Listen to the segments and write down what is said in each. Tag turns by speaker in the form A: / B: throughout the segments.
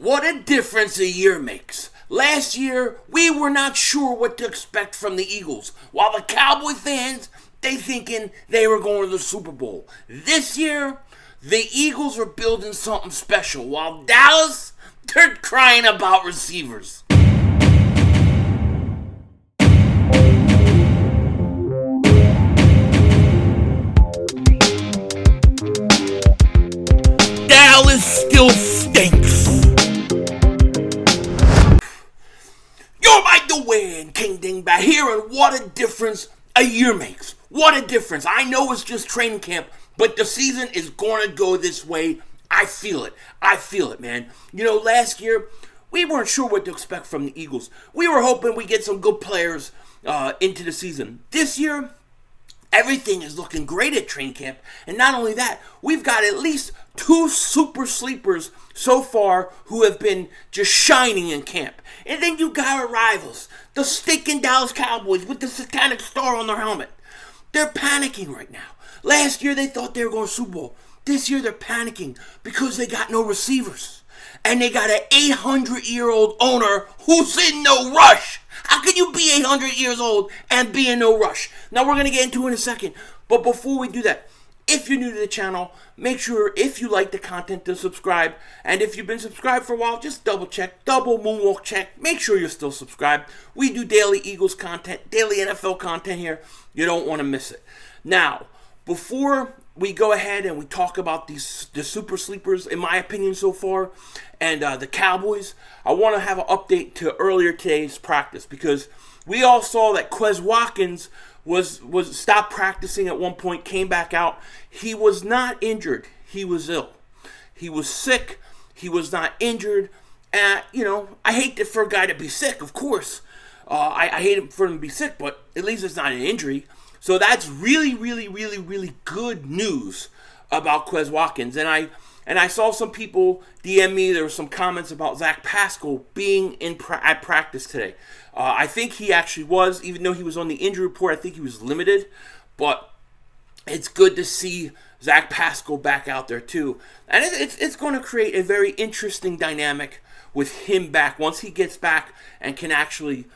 A: What a difference a year makes. Last year, we were not sure what to expect from the Eagles, while the Cowboy fans, they thinking they were going to the Super Bowl. This year, the Eagles are building something special, while Dallas, they're crying about receivers. Dallas still stinks. You're by the way, and King Dingbat here, and what a difference a year makes. What a difference. I know it's just training camp, but the season is going to go this way. I feel it. I feel it, man. You know, last year, we weren't sure what to expect from the Eagles. We were hoping we get some good players into the season. This year, everything is looking great at training camp. And not only that, we've got at least 2 super sleepers so far who have been just shining in camp. And then you got our rivals, the stinking Dallas Cowboys with the satanic star on their helmet. They're panicking right now. Last year they thought they were going to Super Bowl. This year they're panicking because they got no receivers. And they got an 800-year-old owner who's in no rush. How can you be 800 years old and be in no rush? Now we're going to get into it in a second. But before we do that, if you're new to the channel, make sure if you like the content to subscribe. And if you've been subscribed for a while, just double check, double moonwalk check. Make sure you're still subscribed. We do daily Eagles content, daily NFL content here. You don't want to miss it. Now, before we go ahead and we talk about the super sleepers, in my opinion so far, and the Cowboys, I want to have an update to earlier today's practice, because we all saw that Quez Watkins was stopped practicing at one point, came back out. He was not injured. He was ill. He was sick. He was not injured. And, you know, I hate for a guy to be sick, of course. I hate for him to be sick, but at least it's not an injury. So that's really, really, really, really good news about Quez Watkins. And I saw some people DM me. There were some comments about Zach Paschall being at practice today. I think he actually was, even though he was on the injury report. I think he was limited. But it's good to see Zach Paschall back out there too. And it's going to create a very interesting dynamic with him back once he gets back and can actually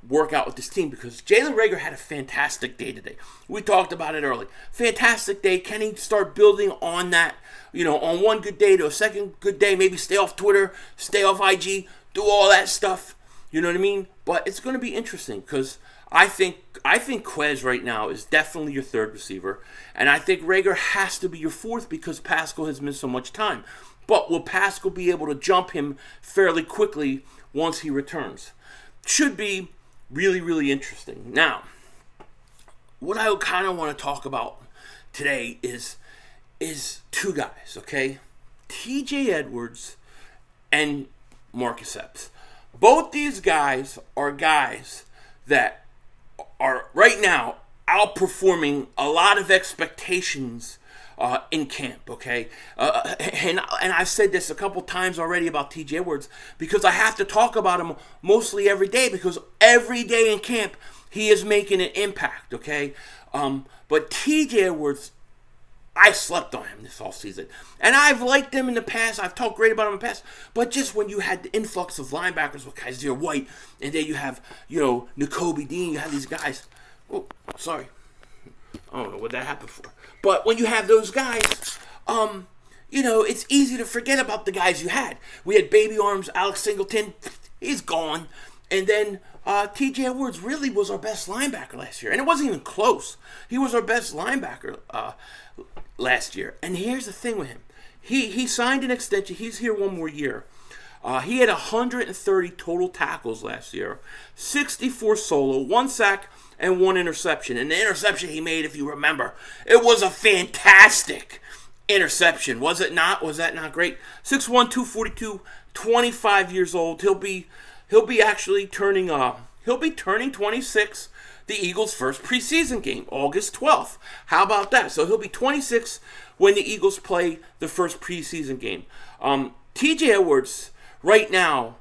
A: work out with this team, because Jalen Reagor had a fantastic day today. We talked about it early. Fantastic day. Can he start building on that? You know, on one good day to a second good day, maybe stay off Twitter, stay off IG, do all that stuff. You know what I mean? But it's going to be interesting, because I think Quez right now is definitely your third receiver, and I think Reagor has to be your fourth because Paschall has missed so much time. But will Paschall be able to jump him fairly quickly once he returns? Should be really, really interesting. Now, what I kind of want to talk about today is 2 guys, okay? TJ Edwards and Marcus Epps. Both these guys are guys that are right now outperforming a lot of expectations in camp, okay? And I've said this a couple times already about TJ Edwards, because I have to talk about him mostly every day, because every day in camp he is making an impact, okay? But TJ Edwards, I slept on him this offseason. And I've liked him in the past. I've talked great about him in the past. But just when you had the influx of linebackers with Kaiser White, and then you have, you know, Nakobe Dean, you have these guys. Oh, sorry. I don't know what that happened for. But when you have those guys, you know, it's easy to forget about the guys you had. We had Baby Arms, Alex Singleton. He's gone. And then TJ Edwards really was our best linebacker last year. And it wasn't even close. He was our best linebacker last year. And here's the thing with him. He signed an extension. He's here one more year. He had 130 total tackles last year, 64 solo, 1 sack, and 1 interception. And the interception he made, if you remember, it was a fantastic interception. Was it not? Was that not great? 6'1", 242, 25 years old. He'll be actually turning 26. The Eagles' first preseason game, August 12th. How about that? So he'll be 26 when the Eagles play the first preseason game. TJ Edwards right now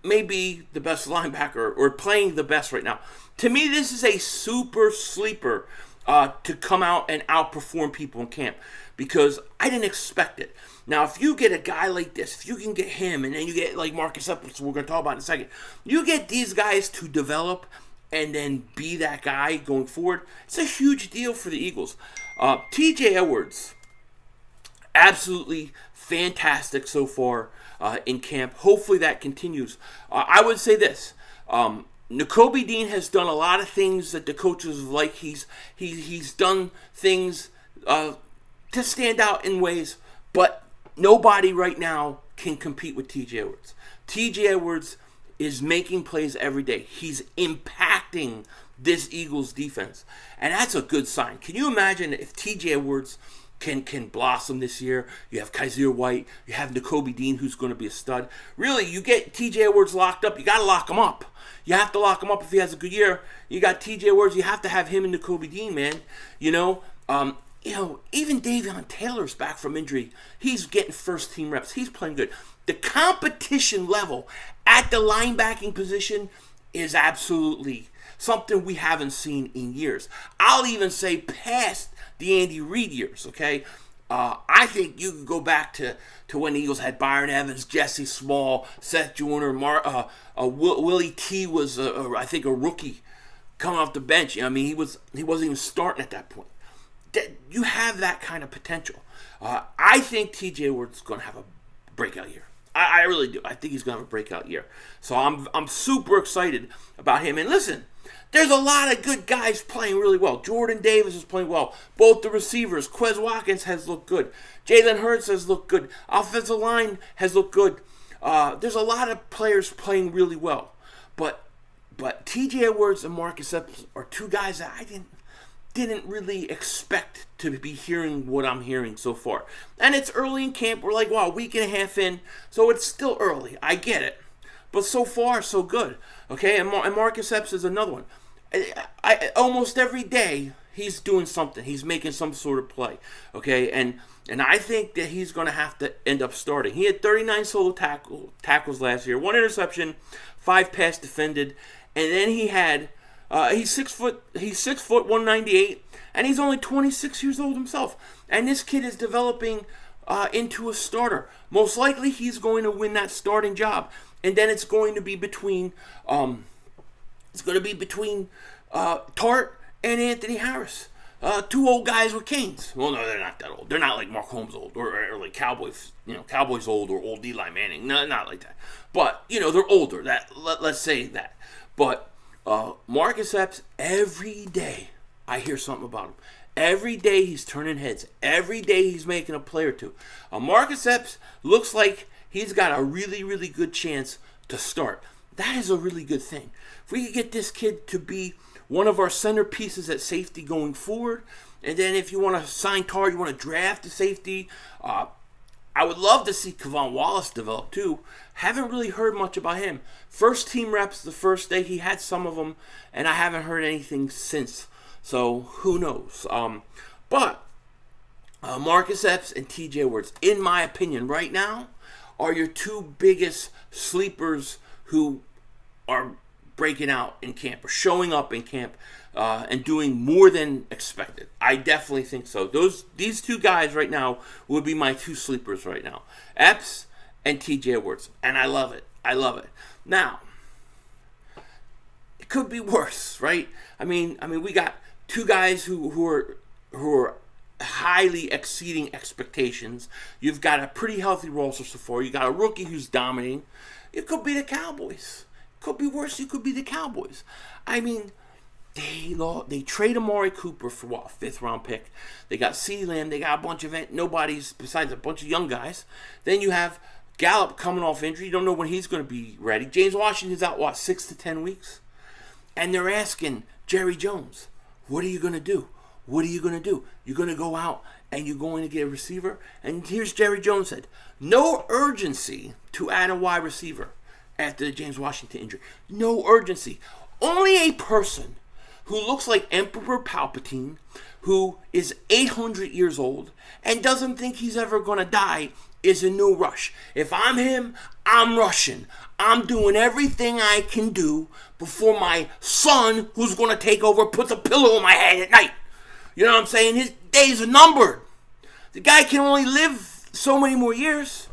A: may be the best linebacker, or playing the best right now. To me, this is a super sleeper to come out and outperform people in camp, because I didn't expect it. Now, if you get a guy like this, if you can get him, and then you get like Marcus Epps, we're going to talk about in a second, you get these guys to develop and then be that guy going forward, it's a huge deal for the Eagles. TJ Edwards, absolutely fantastic so far in camp. Hopefully that continues. I would say this. Nakobe Dean has done a lot of things that the coaches like. He's done things to stand out in ways, but nobody right now can compete with TJ Edwards. TJ Edwards is making plays every day. He's impacting this Eagles defense, and that's a good sign. Can you imagine if TJ Edwards can blossom this year? You have Kaiser White, you have Nakobe Dean, who's going to be a stud. Really, you get TJ Edwards locked up, you got to lock him up. You have to lock him up if he has a good year. You got TJ Edwards, you have to have him and Nakobe Dean, man. Even Davion Taylor's back from injury. He's getting first team reps. He's playing good. The competition level at the linebacking position is absolutely something we haven't seen in years. I'll even say past the Andy Reid years, okay? I think you could go back to when the Eagles had Byron Evans, Jesse Small, Seth Joyner, Willie T was, I think, a rookie coming off the bench. He wasn't even starting at that point. You have that kind of potential. I think TJ Edwards is going to have a breakout year. I really do. I think he's going to have a breakout year. So I'm super excited about him. And listen, there's a lot of good guys playing really well. Jordan Davis is playing well. Both the receivers, Quez Watkins has looked good. Jalen Hurts has looked good. Offensive line has looked good. There's a lot of players playing really well. But TJ Edwards and Marcus Epps are two guys that I didn't really expect to be hearing what I'm hearing so far. And it's early in camp. We're like, wow, a week and a half in. So it's still early. I get it. But so far, so good. Okay, and Marcus Epps is another one. I almost every day, he's doing something. He's making some sort of play. Okay, and I think that he's going to have to end up starting. He had 39 solo tackles last year, 1 interception, 5 pass defended, and then he had he's 6 foot 198, and he's only 26 years old himself. And this kid is developing into a starter. Most likely, he's going to win that starting job, and then it's going to be between Tart and Anthony Harris, 2 old guys with canes. Well, no, they're not that old. They're not like Mark Holmes old or like Cowboys, Cowboys old or old Eli Manning. No, not like that. But they're older. Let's say that. But Marcus Epps, every day I hear something about him. Every day he's turning heads. Every day he's making a play or two. Marcus Epps looks like he's got a really, really good chance to start. That is a really good thing. If we could get this kid to be one of our centerpieces at safety going forward, and then if you want to sign Tart, you want to draft a safety, I would love to see Kevon Wallace develop too. Haven't really heard much about him. First team reps the first day. He had some of them, and I haven't heard anything since. So who knows? But Marcus Epps and TJ Edwards, in my opinion, right now, are your 2 biggest sleepers who are breaking out in camp or showing up in camp and doing more than expected. I definitely think so. These 2 guys right now would be my 2 sleepers right now. Epps and TJ Edwards. And I love it. I love it. Now, it could be worse, right? I mean, we got 2 guys who are highly exceeding expectations. You've got a pretty healthy roster so far. You got a rookie who's dominating. It could be the Cowboys. It could be worse. It could be the Cowboys. I mean, they trade Amari Cooper for what, a 5th round pick. They got CeeDee Lamb. They got a bunch of nobodies besides a bunch of young guys. Then you have Gallup coming off injury. You don't know when he's going to be ready. James Washington's out, 6 to 10 weeks? And they're asking Jerry Jones, what are you going to do? What are you going to do? You're going to go out and you're going to get a receiver? And here's Jerry Jones said, no urgency to add a wide receiver after the James Washington injury. No urgency. Only a person who looks like Emperor Palpatine, who is 800 years old and doesn't think he's ever going to die, is in no rush. If I'm him, I'm rushing. I'm doing everything I can do before my son, who's going to take over, puts a pillow on my head at night. You know what I'm saying? His days are numbered. The guy can only live so many more years.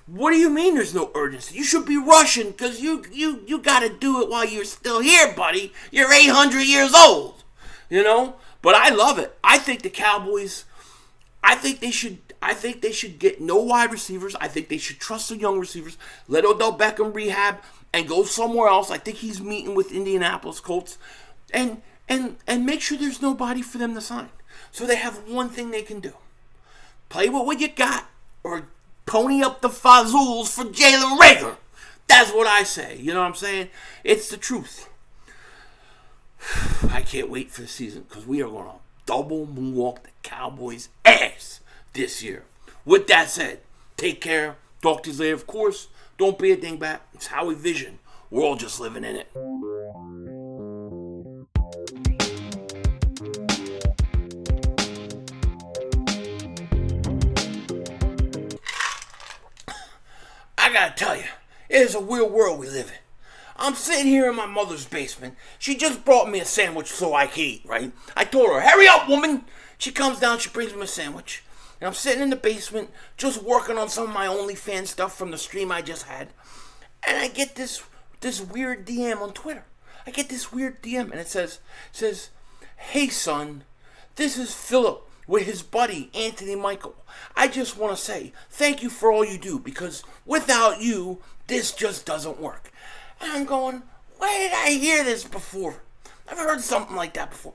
A: What do you mean there's no urgency? You should be rushing because you got to do it while you're still here, buddy. You're 800 years old, you know? But I love it. I think the Cowboys, I think they should get no wide receivers. I think they should trust the young receivers. Let Odell Beckham rehab and go somewhere else. I think he's meeting with Indianapolis Colts. And make sure there's nobody for them to sign. So they have one thing they can do. Play with what you got or pony up the fazools for Jalen Reagor. That's what I say. You know what I'm saying? It's the truth. I can't wait for the season because we are going to double moonwalk the Cowboys' ass this year. With that said, take care. Talk to you later. Of course, don't be a dingbat. It's how we vision. We're all just living in it. I gotta tell you, it is a weird world we live in. I'm sitting here in my mother's basement. She just brought me a sandwich so I can eat, right? I told her, hurry up, woman. She comes down, she brings me a sandwich. And I'm sitting in the basement, just working on some of my OnlyFans stuff from the stream I just had. And I get this weird DM on Twitter. I get this weird DM, and it says, hey, son, this is Philip with his buddy, Anthony Michael. I just want to say thank you for all you do, because without you, this just doesn't work. And I'm going, where did I hear this before? I've heard something like that before.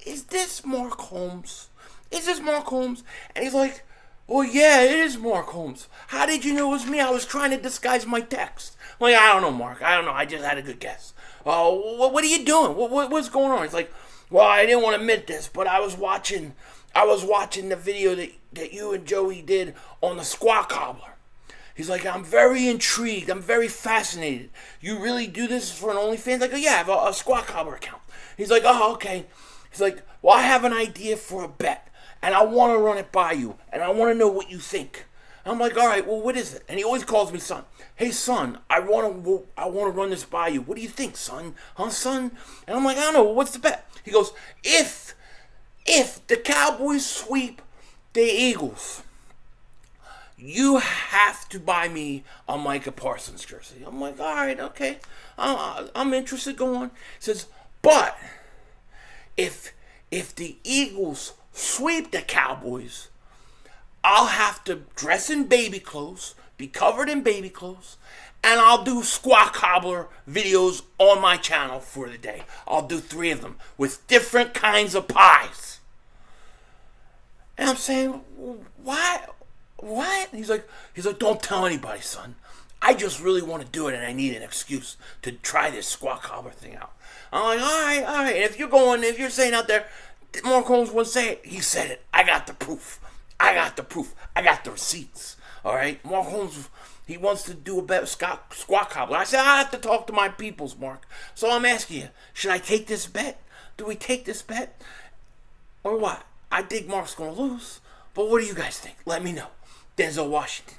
A: Is this Mark Holmes? Is this Mark Holmes? And he's like, well, yeah, it is Mark Holmes. How did you know it was me? I was trying to disguise my text. I'm like, I don't know, Mark. I don't know. I just had a good guess. Oh, what are you doing? What's going on? He's like, well, I didn't want to admit this, but I was watching the video that you and Joey did on the squat cobbler. He's like, I'm very intrigued. I'm very fascinated. You really do this for an OnlyFans? I go, yeah, I have a squat cobbler account. He's like, oh, okay. He's like, well, I have an idea for a bet, and I want to run it by you, and I want to know what you think. I'm like, all right, well, what is it? And he always calls me son. Hey, son, I want to run this by you. What do you think, son? Huh, son? And I'm like, I don't know. What's the bet? He goes, if the Cowboys sweep the Eagles, you have to buy me a Micah Parsons jersey. I'm like, all right, okay. I'm interested. Go on. He says, but if the Eagles sweep the Cowboys, I'll have to dress in baby clothes, be covered in baby clothes, and I'll do squat cobbler videos on my channel for the day. I'll do 3 of them with different kinds of pies. And I'm saying, what? He's like, don't tell anybody, son. I just really want to do it, and I need an excuse to try this squat cobbler thing out. I'm like, all right. And if you're saying out there, Mark Holmes wouldn't say it. He said it. I got the proof. I got the receipts. All right? Mark Holmes, he wants to do a better squat cobbler. I said, I have to talk to my peoples, Mark. So I'm asking you, should I take this bet? Do we take this bet? Or what? I think Mark's going to lose. But what do you guys think? Let me know. Denzel Washington.